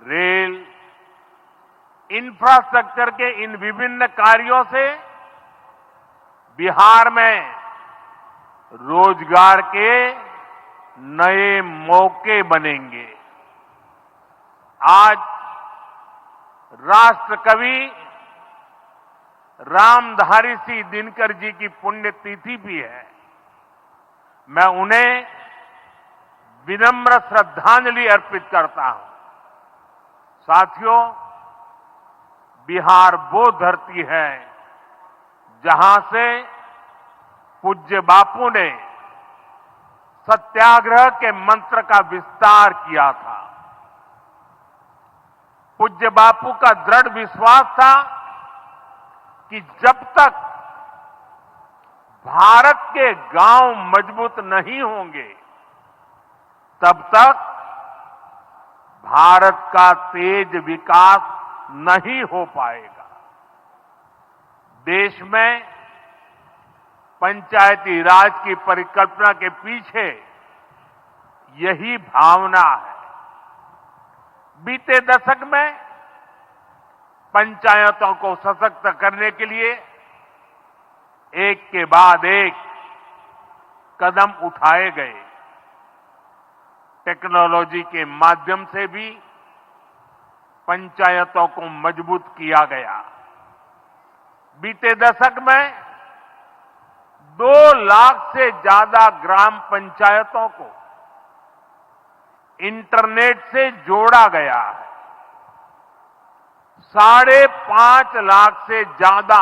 Rail, infrastructure के इन विभिन्न कार्यों से बिहार में रोजगार के नए मौके बनेंगे। आज राष्ट्र कवि रामधारी सिंह दिनकर जी की पुण्यतिथि भी है। मैं उन्हें विनम्र श्रद्धांजलि अर्पित करता हूं। साथियों, बिहार वो धरती है जहां से पूज्य बापू ने सत्याग्रह के मंत्र का विस्तार किया था। पूज्य बापू का दृढ़ विश्वास था कि जब तक भारत के गांव मजबूत नहीं होंगे, तब तक भारत का तेज विकास नहीं हो पाएगा। देश में पंचायती राज की परिकल्पना के पीछे यही भावना है। बीते दशक में पंचायतों को सशक्त करने के लिए एक के बाद एक कदम उठाए गए। टेक्नोलॉजी के माध्यम से भी पंचायतों को मजबूत किया गया। बीते दशक में 2 लाख से ज्यादा ग्राम पंचायतों को इंटरनेट से जोड़ा गया है। 5.5 लाख से ज्यादा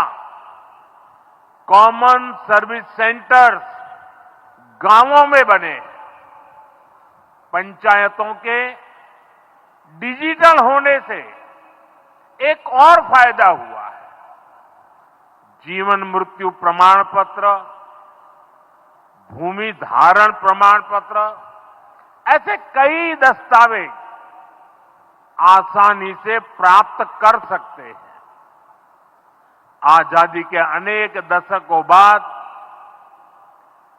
कॉमन सर्विस सेंटर्स गांवों में बने। पंचायतों के डिजिटल होने से एक और फायदा हुआ है। जीवन मृत्यु प्रमाण पत्र, भूमि धारण प्रमाण पत्र, ऐसे कई दस्तावेज आसानी से प्राप्त कर सकते हैं। आजादी के अनेक दशकों बाद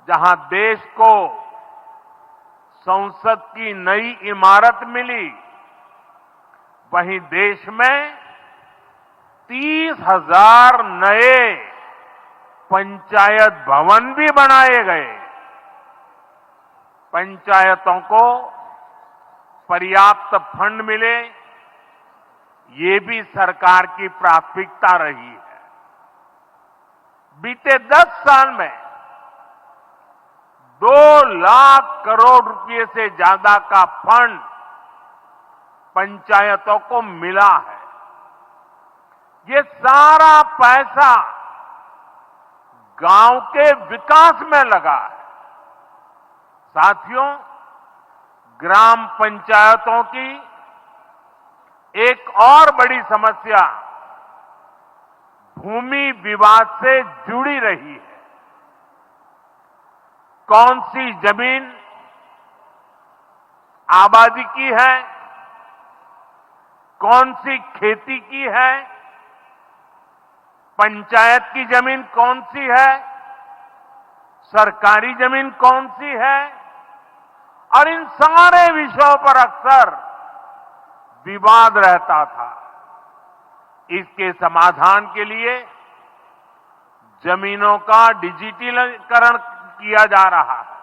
जहां देश को संसद की नई इमारत मिली, वहीं देश में 30,000 नए पंचायत भवन भी बनाए गए। पंचायतों को पर्याप्त फंड मिले, ये भी सरकार की प्राथमिकता रही है। बीते 10 साल में 2 लाख करोड़ रुपए से ज्यादा का फंड पंचायतों को मिला है। ये सारा पैसा गांव के विकास में लगा है। साथियों, ग्राम पंचायतों की एक और बड़ी समस्या भूमि विवाद से जुड़ी रही है। कौन सी जमीन आबादी की है, कौन सी खेती की है, पंचायत की जमीन कौन सी है, सरकारी जमीन कौन सी है, और इन सारे विषयों पर अक्सर विवाद रहता था। इसके समाधान के लिए जमीनों का डिजिटलीकरण किया जा रहा है।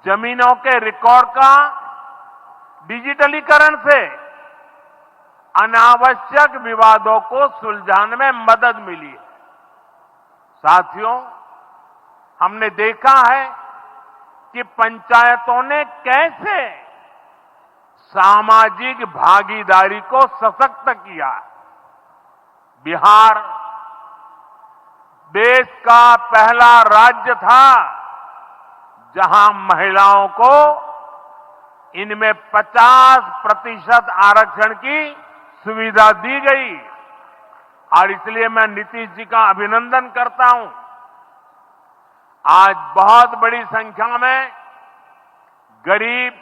जमीनों के रिकॉर्ड का डिजिटलीकरण से अनावश्यक विवादों को सुलझाने में मदद मिली है। साथियों, हमने देखा है कि पंचायतों ने कैसे सामाजिक भागीदारी को सशक्त किया। बिहार देश का पहला राज्य था जहां महिलाओं को इनमें 50% आरक्षण की सुविधा दी गई, और इसलिए मैं नीतीश जी का अभिनंदन करता हूं। आज बहुत बड़ी संख्या में गरीब,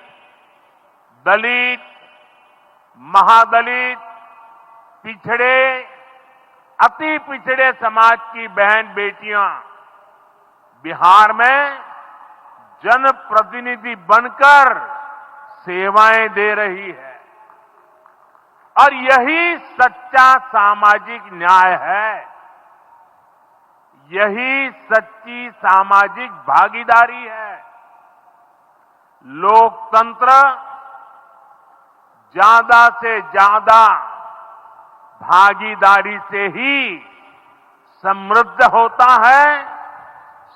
दलित, महादलित, पिछड़े, अति पिछड़े समाज की बहन बेटियां बिहार में जनप्रतिनिधि बनकर सेवाएं दे रही है। और यही सच्चा सामाजिक न्याय है, यही सच्ची सामाजिक भागीदारी है। लोकतंत्र ज्यादा से ज्यादा भागीदारी से ही समृद्ध होता है,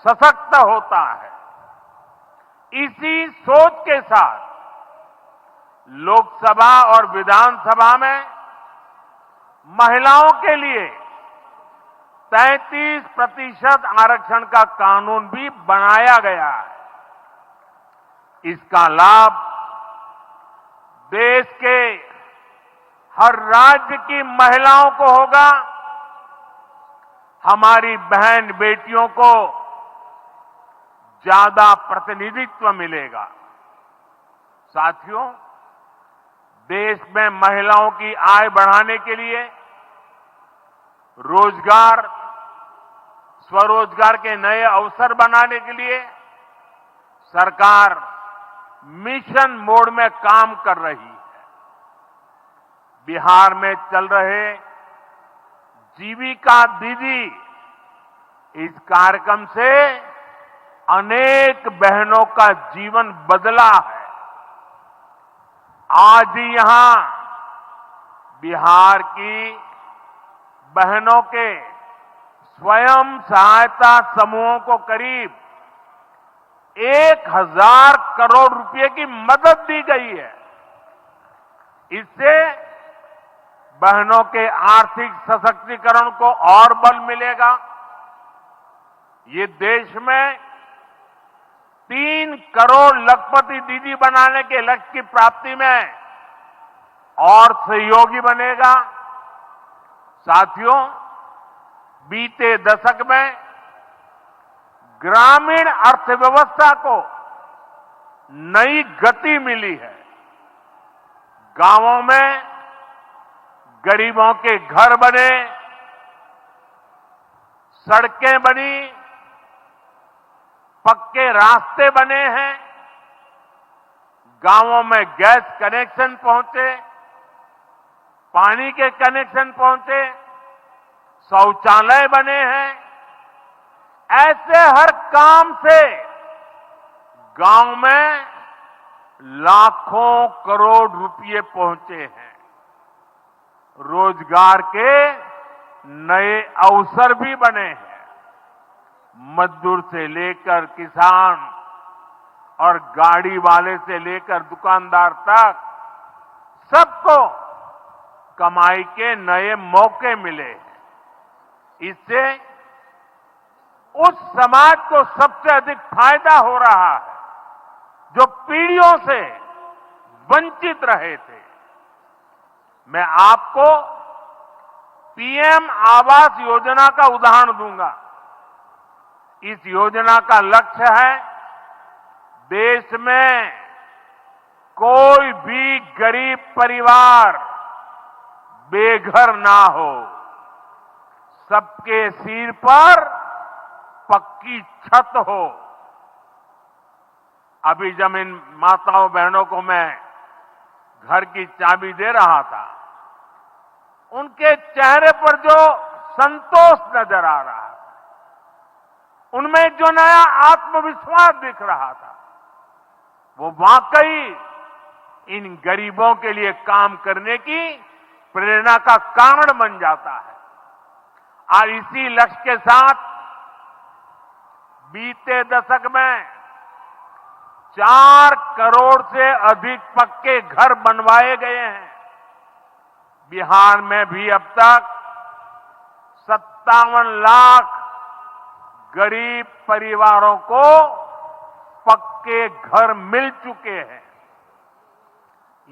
सशक्त होता है। इसी सोच के साथ लोकसभा और विधानसभा में महिलाओं के लिए 33% आरक्षण का कानून भी बनाया गया है। इसका लाभ देश के हर राज्य की महिलाओं को होगा, हमारी बहन बेटियों को ज्यादा प्रतिनिधित्व मिलेगा। साथियों, देश में महिलाओं की आय बढ़ाने के लिए रोजगार, स्वरोजगार के नए अवसर बनाने के लिए सरकार मिशन मोड में काम कर रही है। बिहार में चल रहे जीविका दीदी इस कार्यक्रम से अनेक बहनों का जीवन बदला है। आज ही यहां बिहार की बहनों के स्वयं सहायता समूहों को करीब 1000 करोड़ रुपए की मदद दी गई है। इससे बहनों के आर्थिक सशक्तिकरण को और बल मिलेगा। ये देश में 3 करोड़ लखपति दीदी बनाने के लक्ष्य की प्राप्ति में और सहयोगी बनेगा। साथियों, बीते दशक में ग्रामीण अर्थव्यवस्था को नई गति मिली है। गांवों में गरीबों के घर बने, सड़कें बनी, पक्के रास्ते बने हैं, गांवों में गैस कनेक्शन पहुंचे, पानी के कनेक्शन पहुंचे, शौचालय बने हैं। ऐसे हर काम से गांव में लाखों करोड़ रुपए पहुंचे हैं। रोजगार के नए अवसर भी बने हैं। मजदूर से लेकर किसान और गाड़ी वाले से लेकर दुकानदार तक सबको कमाई के नए मौके मिले हैं। इससे उस समाज को सबसे अधिक फायदा हो रहा है जो पीढ़ियों से वंचित रहे थे। मैं आपको पीएम आवास योजना का उदाहरण दूंगा। इस योजना का लक्ष्य है देश में कोई भी गरीब परिवार बेघर ना हो, सबके सिर पर पक्की छत हो। अभी जब इन माताओं बहनों को मैं घर की चाबी दे रहा था, उनके चेहरे पर जो संतोष नजर आ रहा था, उनमें जो नया आत्मविश्वास दिख रहा था, वो वाकई इन गरीबों के लिए काम करने की प्रेरणा का कारण बन जाता है। और इसी लक्ष्य के साथ बीते दशक में 4 करोड़ से अधिक पक्के घर बनवाए गए हैं। बिहार में भी अब तक 57 लाख गरीब परिवारों को पक्के घर मिल चुके हैं।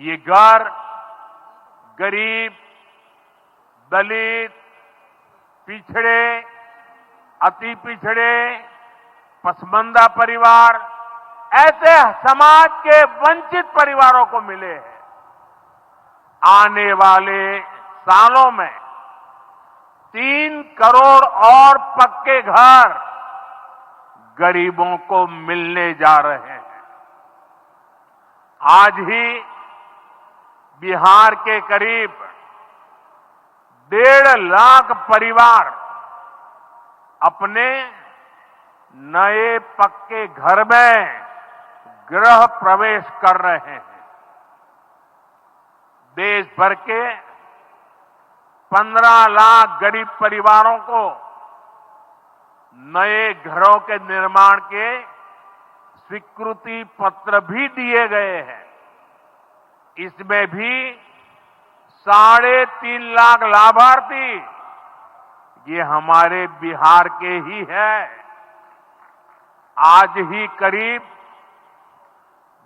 ये घर गरीब, दलित, पिछड़े, अति पिछड़े, पसमानदा परिवार, ऐसे समाज के वंचित परिवारों को मिले हैं। आने वाले सालों में 3 करोड़ और पक्के घर गरीबों को मिलने जा रहे हैं। आज ही बिहार के करीब 1.5 लाख परिवार अपने नए पक्के घर में गृह प्रवेश कर रहे हैं। देश भर के 15 लाख गरीब परिवारों को नए घरों के निर्माण के स्वीकृति पत्र भी दिए गए हैं। इसमें भी 3.5 लाख लाभार्थी ये हमारे बिहार के ही हैं। आज ही करीब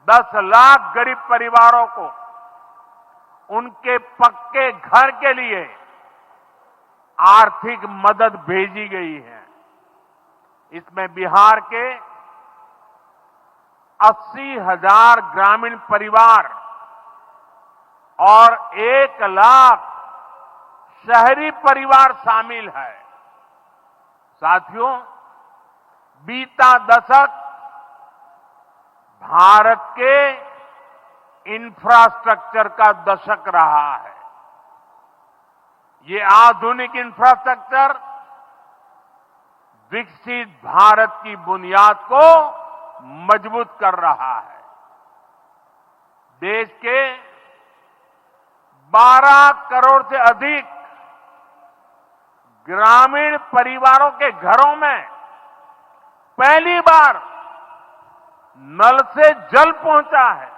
10 लाख गरीब परिवारों को उनके पक्के घर के लिए आर्थिक मदद भेजी गई है। इसमें बिहार के 80,000 ग्रामीण परिवार और 1 लाख शहरी परिवार शामिल है। साथियों, बीता दशक भारत के इंफ्रास्ट्रक्चर का दशक रहा है। ये आधुनिक इंफ्रास्ट्रक्चर विकसित भारत की बुनियाद को मजबूत कर रहा है। देश के 12 करोड़ से अधिक ग्रामीण परिवारों के घरों में पहली बार नल से जल पहुंचा है।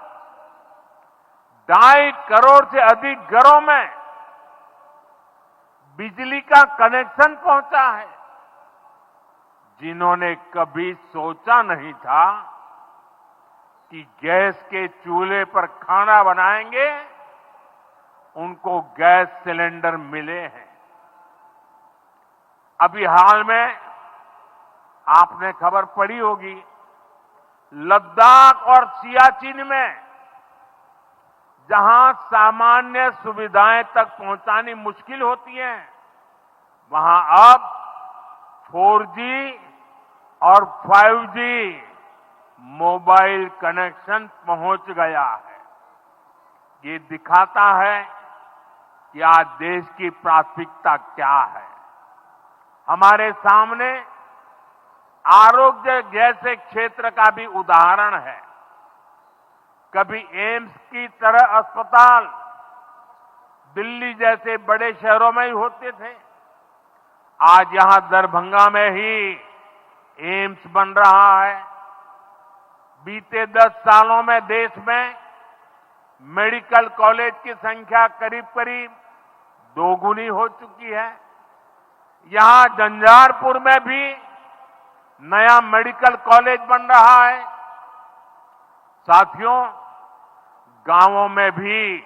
2.5 करोड़ से अधिक घरों में बिजली का कनेक्शन पहुंचा है। जिन्होंने कभी सोचा नहीं था कि गैस के चूल्हे पर खाना बनाएंगे, उनको गैस सिलेंडर मिले हैं। अभी हाल में आपने खबर पढ़ी होगी, लद्दाख और सियाचिन में जहां सामान्य सुविधाएं तक पहुंचानी मुश्किल होती है, वहां अब 4G और 5G मोबाइल कनेक्शन पहुंच गया है। ये दिखाता है कि आज देश की प्राथमिकता क्या है। हमारे सामने आरोग्य जैसे क्षेत्र का भी उदाहरण है। कभी एम्स की तरह अस्पताल दिल्ली जैसे बड़े शहरों में ही होते थे। आज यहां दरभंगा में ही एम्स बन रहा है। बीते 10 सालों में देश में मेडिकल कॉलेज की संख्या करीब करीब 2 गुनी हो चुकी है। यहां झंझारपुर में भी नया मेडिकल कॉलेज बन रहा है। साथियों, गांवों में भी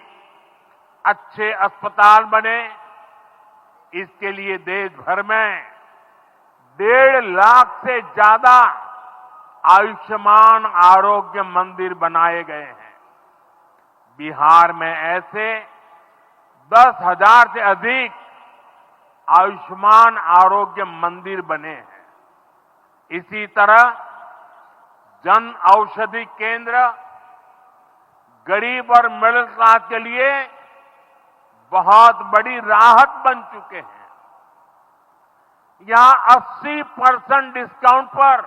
अच्छे अस्पताल बने, इसके लिए देश भर में 1.5 लाख से ज्यादा आयुष्मान आरोग्य मंदिर बनाए गए हैं। बिहार में ऐसे 10,000 से अधिक आयुष्मान आरोग्य मंदिर बने हैं। इसी तरह जन औषधि केंद्र गरीब और मिडिल क्लास के लिए बहुत बड़ी राहत बन चुके हैं। यहां 80% डिस्काउंट पर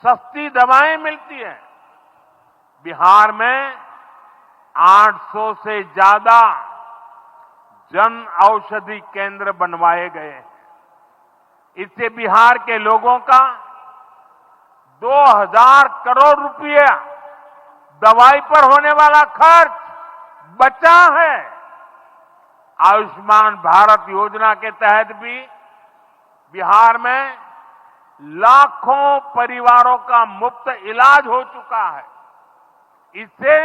सस्ती दवाएं मिलती हैं। बिहार में 800 से ज्यादा जन औषधि केंद्र बनवाए गए हैं। इससे बिहार के लोगों का 2,000 करोड़ रुपया दवाई पर होने वाला खर्च बचा है। आयुष्मान भारत योजना के तहत भी बिहार में लाखों परिवारों का मुफ्त इलाज हो चुका है। इससे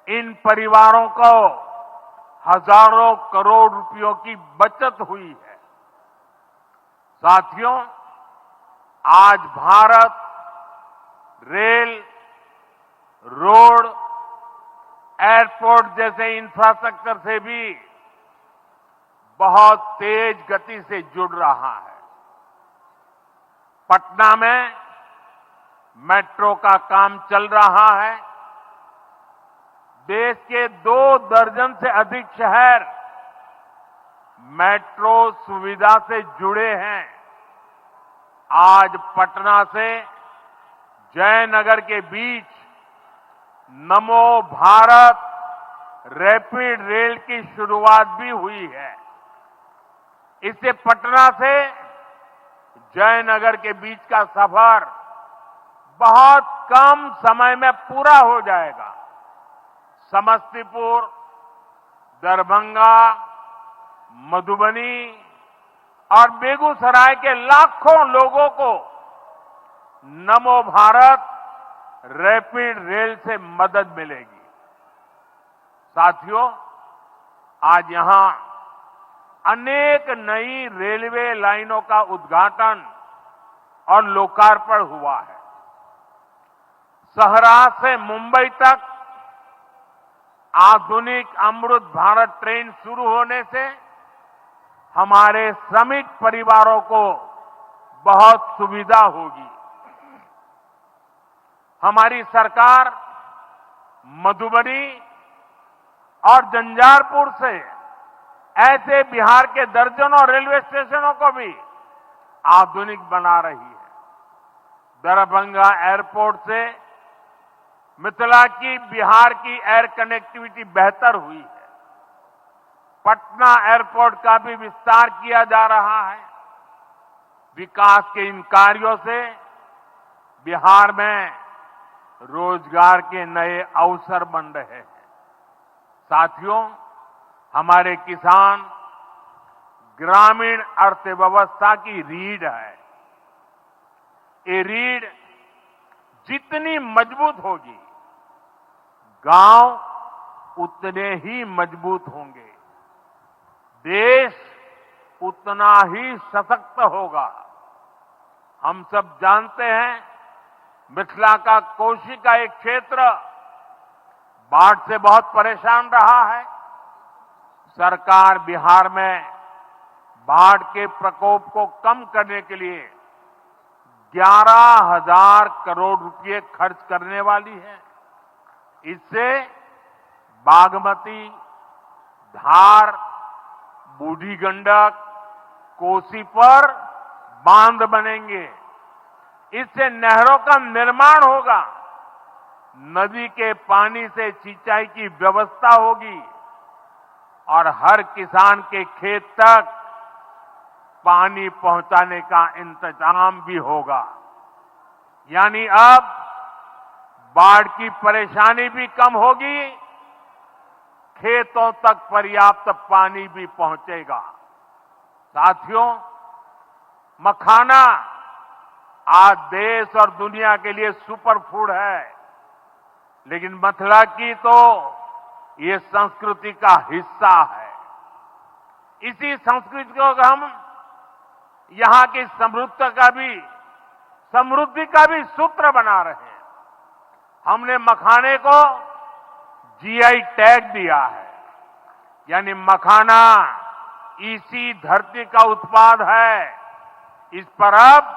इन परिवारों को हजारों करोड़ रुपयों की बचत हुई है। साथियों, आज भारत रेल, रोड, एयरपोर्ट जैसे इंफ्रास्ट्रक्चर से भी बहुत तेज गति से जुड़ रहा है। पटना में मेट्रो का काम चल रहा है। देश के 2 दर्जन से अधिक शहर मेट्रो सुविधा से जुड़े हैं। आज पटना से जयनगर के बीच नमो भारत रैपिड रेल की शुरुआत भी हुई है। इससे पटना से जयनगर के बीच का सफर बहुत कम समय में पूरा हो जाएगा। समस्तीपुर, दरभंगा, मधुबनी और बेगूसराय के लाखों लोगों को नमो भारत रैपिड रेल से मदद मिलेगी। साथियों, आज यहां अनेक नई रेलवे लाइनों का उद्घाटन और लोकार्पण हुआ है। सहरा से मुंबई तक आधुनिक अमृत भारत ट्रेन शुरू होने से हमारे श्रमिक परिवारों को बहुत सुविधा होगी। हमारी सरकार मधुबनी और झंझारपुर से ऐसे बिहार के दर्जनों रेलवे स्टेशनों को भी आधुनिक बना रही है। दरभंगा एयरपोर्ट से मिथिला की बिहार की एयर कनेक्टिविटी बेहतर हुई है। पटना एयरपोर्ट का भी विस्तार किया जा रहा है। विकास के इन कार्यों से बिहार में रोजगार के नए अवसर बन रहे हैं। साथियों, हमारे किसान ग्रामीण अर्थव्यवस्था की रीढ़ है। ये रीढ़ जितनी मजबूत होगी, गांव उतने ही मजबूत होंगे, देश उतना ही सशक्त होगा। हम सब जानते हैं, मिथिला का कोशी का एक क्षेत्र बाढ़ से बहुत परेशान रहा है। सरकार बिहार में बाढ़ के प्रकोप को कम करने के लिए 11,000 करोड़ रुपए खर्च करने वाली है। इससे बागमती, धार, बूढ़ी गंडक, कोसी पर बांध बनेंगे। इससे नहरों का निर्माण होगा, नदी के पानी से सिंचाई की व्यवस्था होगी और हर किसान के खेत तक पानी पहुंचाने का इंतजाम भी होगा। यानी अब बाढ़ की परेशानी भी कम होगी, खेतों तक पर्याप्त पानी भी पहुंचेगा। साथियों, मखाना आज देश और दुनिया के लिए सुपर फूड है, लेकिन मिथिला की तो ये संस्कृति का हिस्सा है। इसी संस्कृति को हम यहां की समृद्धि का भी सूत्र बना रहे हैं। हमने मखाने को जीआई टैग दिया है, यानी मखाना इसी धरती का उत्पाद है। इस पर अब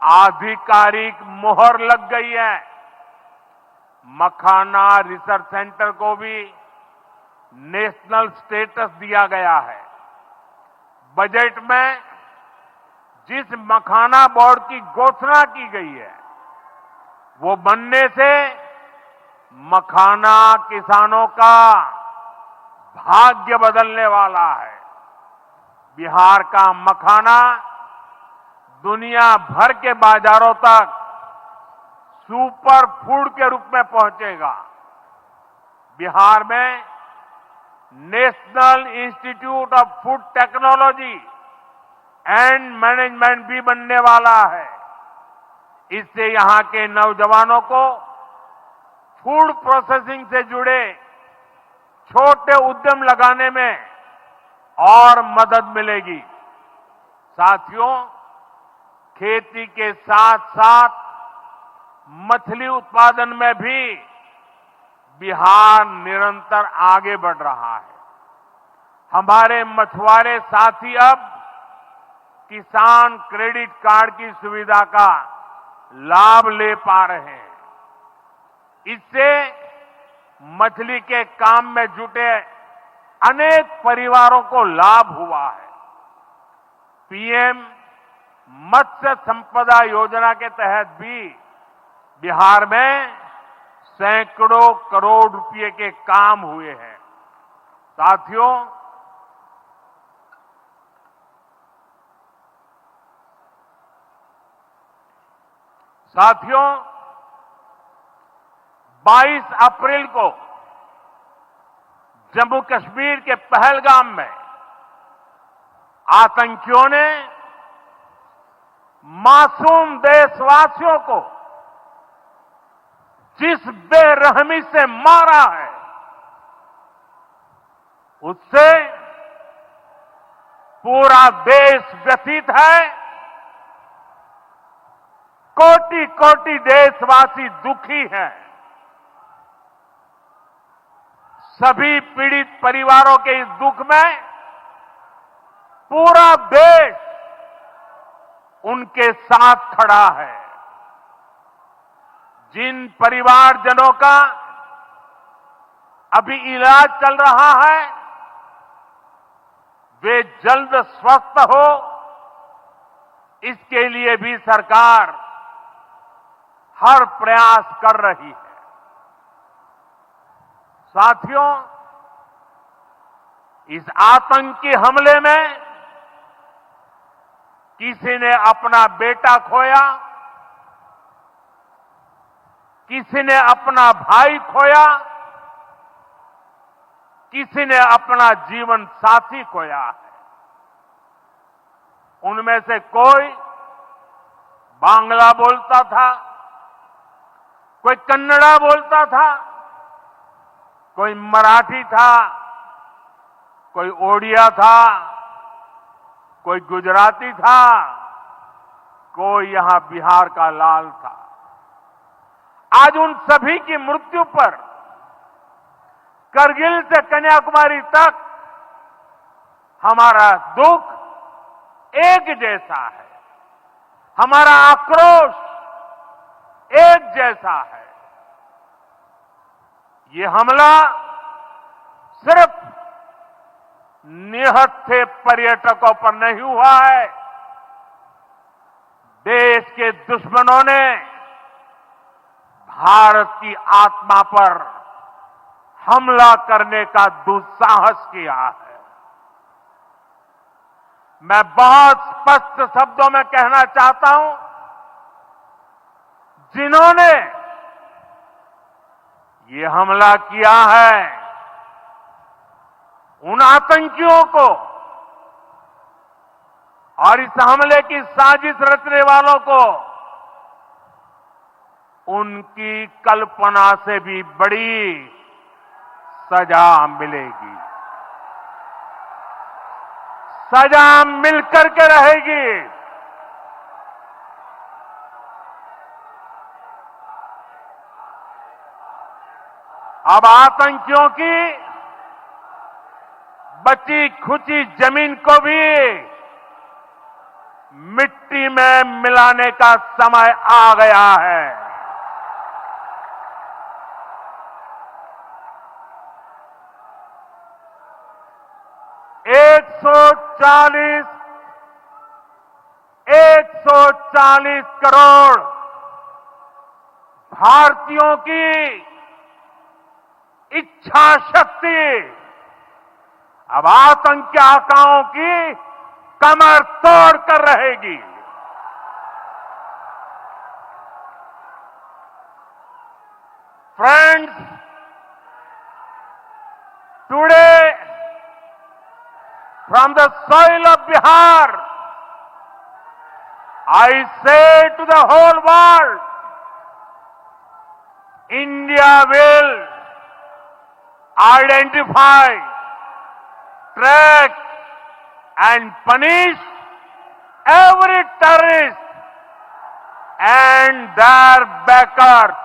आधिकारिक मोहर लग गई है। मखाना रिसर्च सेंटर को भी नेशनल स्टेटस दिया गया है। बजट में जिस मखाना बोर्ड की घोषणा की गई है, वो बनने से मखाना किसानों का भाग्य बदलने वाला है। बिहार का मखाना दुनिया भर के बाजारों तक सुपर फूड के रूप में पहुंचेगा। बिहार में national institute of food technology and management भी बनने वाला है। इससे यहां के नौजवानों को फूड प्रोसेसिंग से जुड़े छोटे उद्यम लगाने में और मदद मिलेगी। साथियों, खेती के साथ साथ मछली उत्पादन में भी बिहार निरंतर आगे बढ़ रहा है। हमारे मछुआरे साथी अब किसान क्रेडिट कार्ड की सुविधा का लाभ ले पा रहे हैं। इससे मछली के काम में जुटे अनेक परिवारों को लाभ हुआ है। पीएम मत्स्य संपदा योजना के तहत भी बिहार में सैकड़ों करोड़ रुपए के काम हुए हैं। साथियों 22 अप्रैल को जम्मू कश्मीर के पहलगाम में आतंकियों ने मासूम देशवासियों को जिस बेरहमी से मारा है, उससे पूरा देश व्यथित है। कोटि कोटि देशवासी दुखी हैं। सभी पीड़ित परिवारों के इस दुख में पूरा देश उनके साथ खड़ा है। जिन परिवारजनों का अभी इलाज चल रहा है, वे जल्द स्वस्थ हो, इसके लिए भी सरकार हर प्रयास कर रही है। साथियों, इस आतंकी हमले में किसी ने अपना बेटा खोया, किसी ने अपना भाई खोया, किसी ने अपना जीवन साथी खोया है। उनमें से कोई बांग्ला बोलता था, कोई कन्नड़ा बोलता था, कोई मराठी था, कोई ओडिया था, कोई गुजराती था, कोई यहां बिहार का लाल था। आज उन सभी की मृत्यु पर करगिल से कन्याकुमारी तक हमारा दुख एक जैसा है, हमारा आक्रोश एक जैसा है। ये हमला सिर्फ निहत्थे पर्यटकों पर नहीं हुआ है। देश के दुश्मनों ने भारत की आत्मा पर हमला करने का दुस्साहस किया है। मैं बहुत स्पष्ट शब्दों में कहना चाहता हूं, जिन्होंने ये हमला किया है, उन आतंकियों को और इस हमले की साजिश रचने वालों को उनकी कल्पना से भी बड़ी सजा मिलेगी। सजा मिलकर के रहेगी। अब आतंकियों की बची खुची जमीन को भी मिट्टी में मिलाने का समय आ गया है। एक सौ चालीस करोड़ भारतीयों की इच्छा शक्ति अब आतंकी आकाओं की कमर तोड़ कर रहेगी। Friends, today from the soil of Bihar, I say to the whole world, India will identify, track and punish every terrorist and their backers.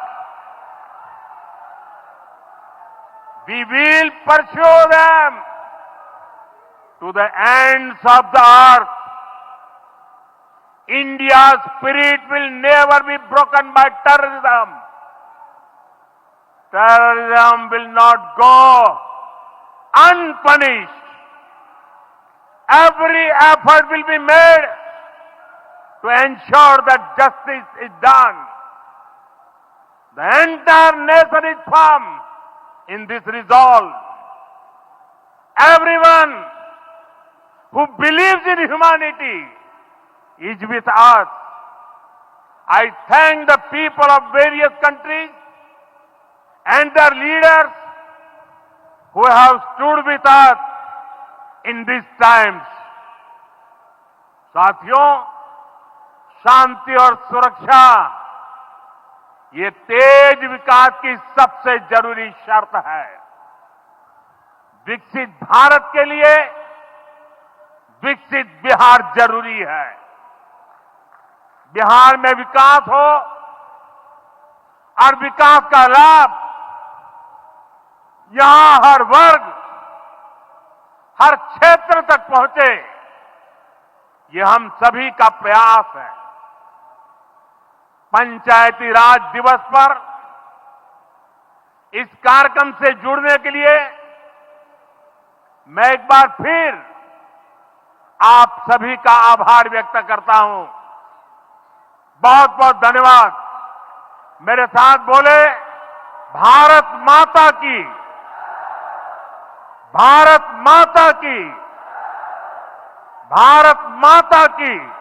We will pursue them to the ends of the earth. India's spirit will never be broken by terrorism. Terrorism will not go unpunished. Every effort will be made to ensure that justice is done. The entire nation is firm in this resolve. Everyone who believes in humanity is with us. I thank the people of various countries and their leaders who have stood with us in these times. साथियों, शांति और सुरक्षा ये तेज विकास की सबसे जरूरी शर्त है। विकसित भारत के लिए विकसित बिहार जरूरी है। बिहार में विकास हो और विकास का लाभ यहां हर वर्ग, हर क्षेत्र तक पहुंचे, ये हम सभी का प्रयास है। पंचायती राज दिवस पर इस कार्यक्रम से जुड़ने के लिए मैं एक बार फिर आप सभी का आभार व्यक्त करता हूं। बहुत बहुत धन्यवाद। मेरे साथ बोले, भारत माता की, भारत माता की, भारत माता की।